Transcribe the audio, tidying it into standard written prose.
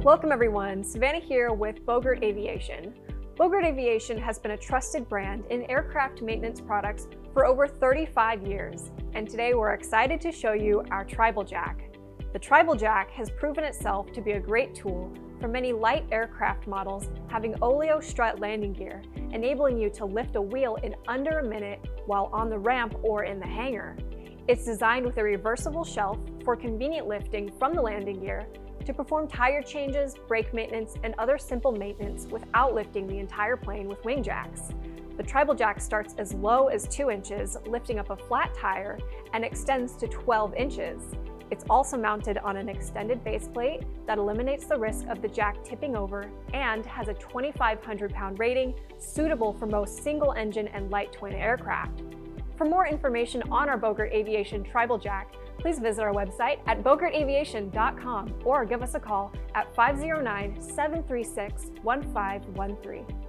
Welcome everyone, Savannah here with Bogert Aviation. Bogert Aviation has been a trusted brand in aircraft maintenance products for over 35 years, and today we're excited to show you our Tribal Jack. The Tribal Jack has proven itself to be a great tool for many light aircraft models having oleo strut landing gear, enabling you to lift a wheel in under a minute while on the ramp or in the hangar. It's designed with a reversible shelf for convenient lifting from the landing gear to perform tire changes, brake maintenance, and other simple maintenance without lifting the entire plane with wing jacks. The Tribal Jack starts as low as 2 inches, lifting up a flat tire, and extends to 12 inches. It's also mounted on an extended base plate that eliminates the risk of the jack tipping over and has a 2,500 pound rating, suitable for most single engine and light twin aircraft. For more information on our Bogert Aviation Tribal Jack, please visit our website at bogertaviation.com or give us a call at 509-736-1513.